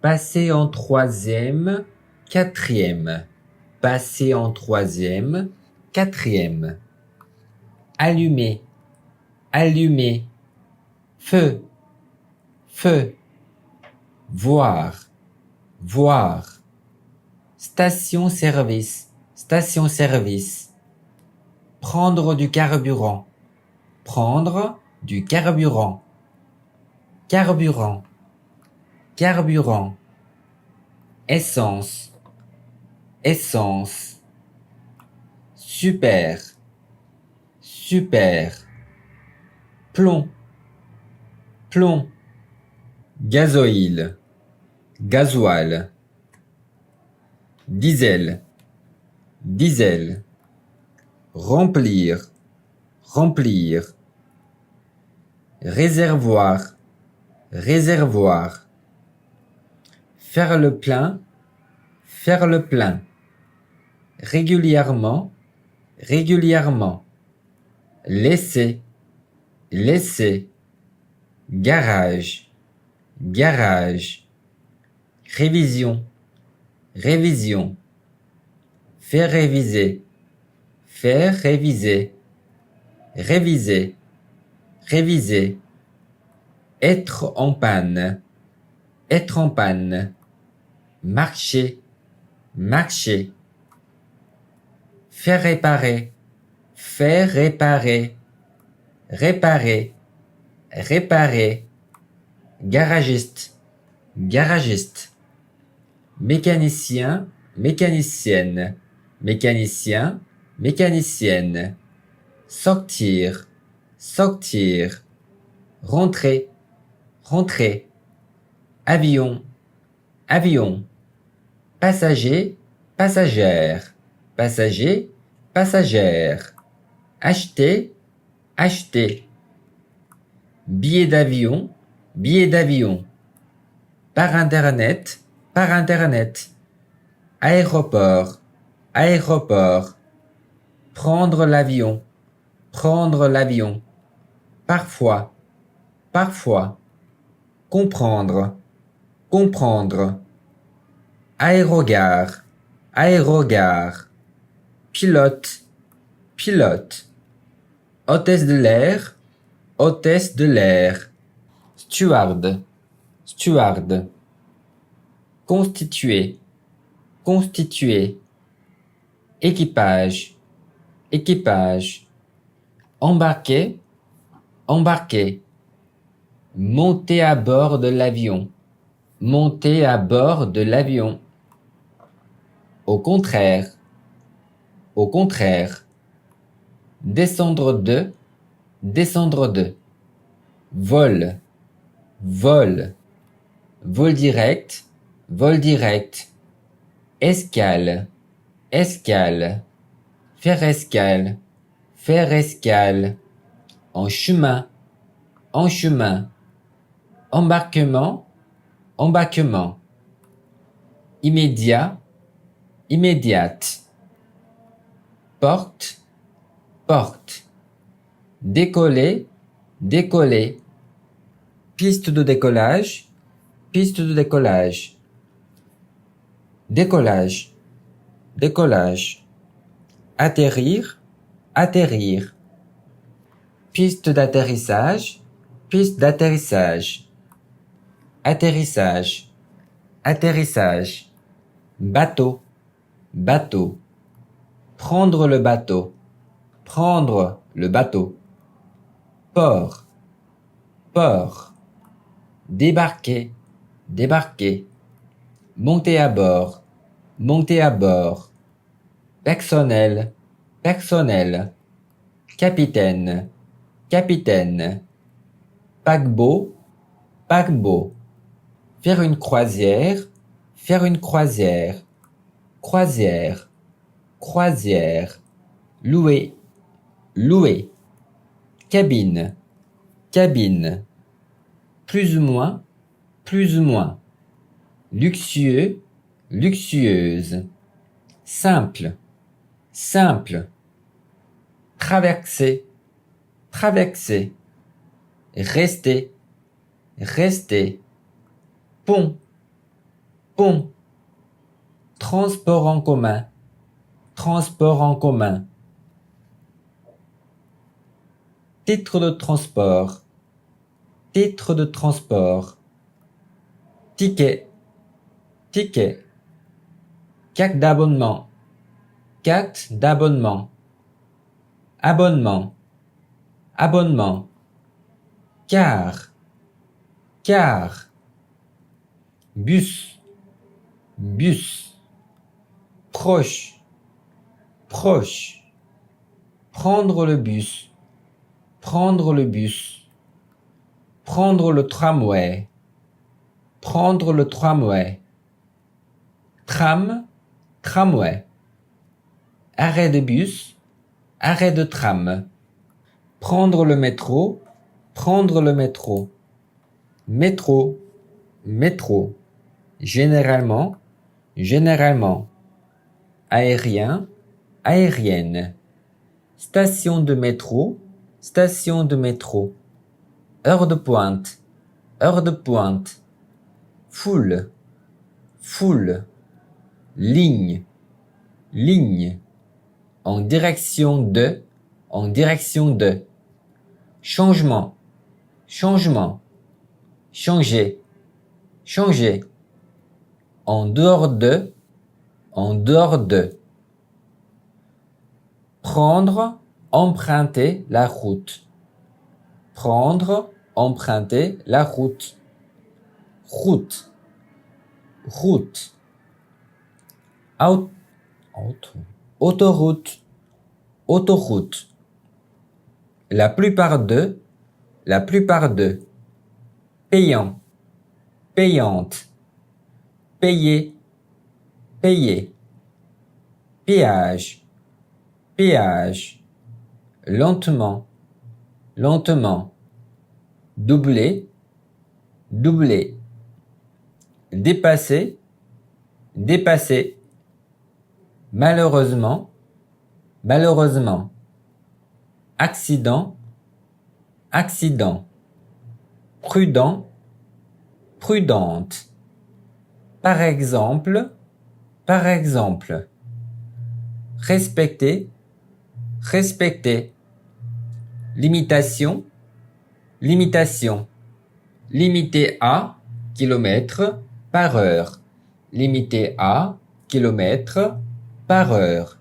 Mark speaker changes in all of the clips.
Speaker 1: Passer en troisième, quatrième. Passer en troisième, quatrième. Allumer, allumer. Feu, feu. Voir, voir. Station-service, station-service. Prendre du carburant, prendre du carburant. Carburant, carburant. Essence, essence. Super, super. Plomb, plomb. Gasoil, gasoil. Diesel, diesel. Remplir, remplir. Réservoir, réservoir. Faire le plein, faire le plein. Régulièrement, régulièrement. Laisser, laisser. Garage, garage. Révision, révision. Faire réviser, faire réviser. Réviser, réviser. Être en panne, être en panne. Marcher, marcher. Faire réparer, faire réparer. Réparer, réparer. Garagiste, garagiste. Mécanicien, mécanicienne. Mécanicien, mécanicienne. Sortir, sortir. Rentrer, rentrer. Avion, avion. Passager, passagère. Passager, passagère. Acheter, acheter. Billet d'avion, billet d'avion. Par Internet, par Internet. Aéroport, aéroport. Prendre l'avion, prendre l'avion. Parfois, parfois. Comprendre, comprendre. Aérogare, aérogare. Pilote, pilote. Hôtesse de l'air, hôtesse de l'air. Steward, steward. Constituer, constituer. Équipage, équipage. Embarquer, embarquer. Monter à bord de l'avion, monter à bord de l'avion. Au contraire, au contraire. Descendre de, descendre de. Vol, vol. Vol direct, vol direct. Escale, escale. Faire escale, faire escale. En chemin, en chemin. Embarquement, embarquement. Immédiat, immédiate. Porte, porte. Décoller, décoller. Piste de décollage, piste de décollage. Décollage, décollage. Atterrir, atterrir. Piste d'atterrissage, piste d'atterrissage. Atterrissage, atterrissage. Bateau, bateau. Prendre le bateau, prendre le bateau. Port, port. Débarquer, débarquer. Monter à bord, monter à bord. Personnel, personnel. Capitaine, capitaine. Paquebot, paquebot. Faire une croisière, faire une croisière. Croisière, croisière. Louer, louer. Cabine, cabine. Plus ou moins, plus ou moins. Luxueux, luxueuse. Simple, simple. Traverser, traverser. Rester, rester. Pont, pont, transport en commun, transport en commun. Titre de transport, titre de transport. Ticket, ticket. Carte d'abonnement, carte d'abonnement. Abonnement, abonnement. Car, car. Bus, bus. Proche, proche. Prendre le bus, prendre le bus. Prendre le tramway, prendre le tramway. Tram, tramway. Arrêt de bus, arrêt de tram. Prendre le métro, prendre le métro. Métro, métro. Généralement, généralement. Aérien, aérienne. Station de métro, station de métro. Heure de pointe, heure de pointe. Foule, foule. Ligne, ligne. En direction de, en direction de. Changement, changement. Changer, changer. En dehors de, en dehors de. Prendre, emprunter la route. Prendre, emprunter la route. Route, route. Autoroute, autoroute. La plupart de, la plupart de. Payant, payante. Payer, payer. Péage, péage. Lentement, lentement. Doubler, doubler. Dépasser, dépasser. Malheureusement, malheureusement. Accident, accident. Prudent, prudente. Par exemple, par exemple. Respecter, respecter. Limitation, limitation. Limité à kilomètres par heure. Limité à kilomètres par heure.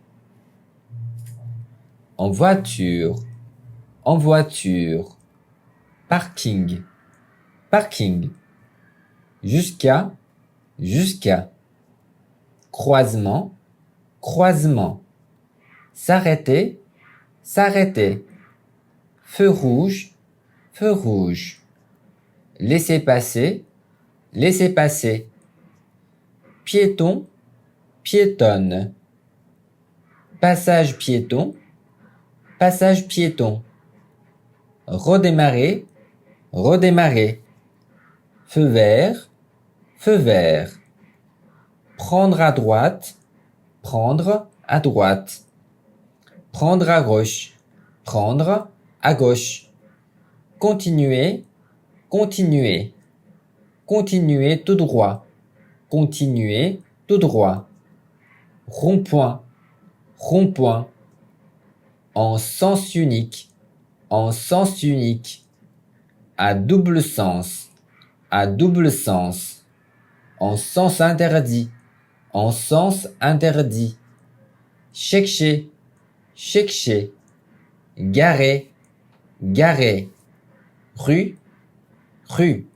Speaker 1: En voiture, en voiture. Parking, parking. Jusqu'à, jusqu'à. Croisement, croisement. S'arrêter, s'arrêter. Feu rouge, feu rouge. Laisser passer, laisser passer. Piéton, piétonne. Passage piéton, passage piéton. Redémarrer, redémarrer. Feu vert, feu vert. Prendre à droite, prendre à droite. Prendre à gauche, prendre à gauche. Continuer, continuer. Continuer tout droit, continuer tout droit. Rond-point, rond-point. En sens unique, en sens unique. À double sens, à double sens. En sens interdit, en sens interdit. Chercher, chercher. Garer, garer. Rue, rue.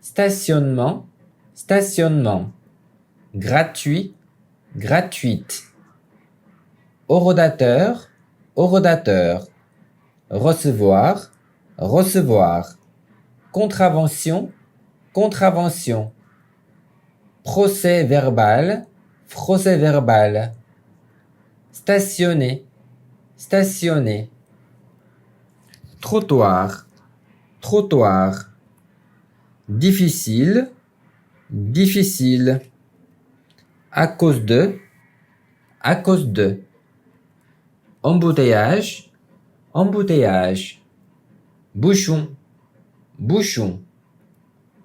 Speaker 1: Stationnement, stationnement. Gratuit, gratuite. Horodateur, horodateur. Recevoir, recevoir. Contravention, contravention. Procès verbal, procès verbal. Stationner, stationner. Trottoir, trottoir. Difficile, difficile. À cause de, à cause de. Embouteillage, embouteillage. Bouchon, bouchon.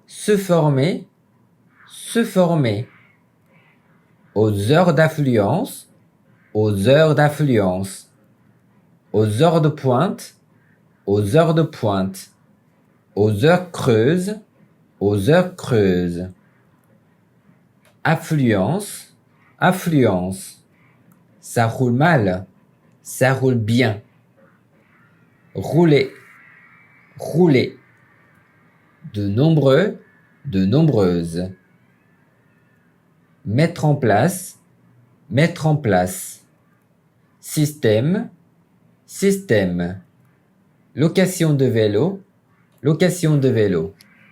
Speaker 1: Se former, se former. Aux heures d'affluence, aux heures d'affluence. Aux heures de pointe, aux heures de pointe. Aux heures creuses, aux heures creuses. Affluence, affluence. Ça roule mal, ça roule bien. Rouler, rouler. De nombreux, de nombreuses. Mettre en place, mettre en place. Système, système. Location de vélo, location de vélo.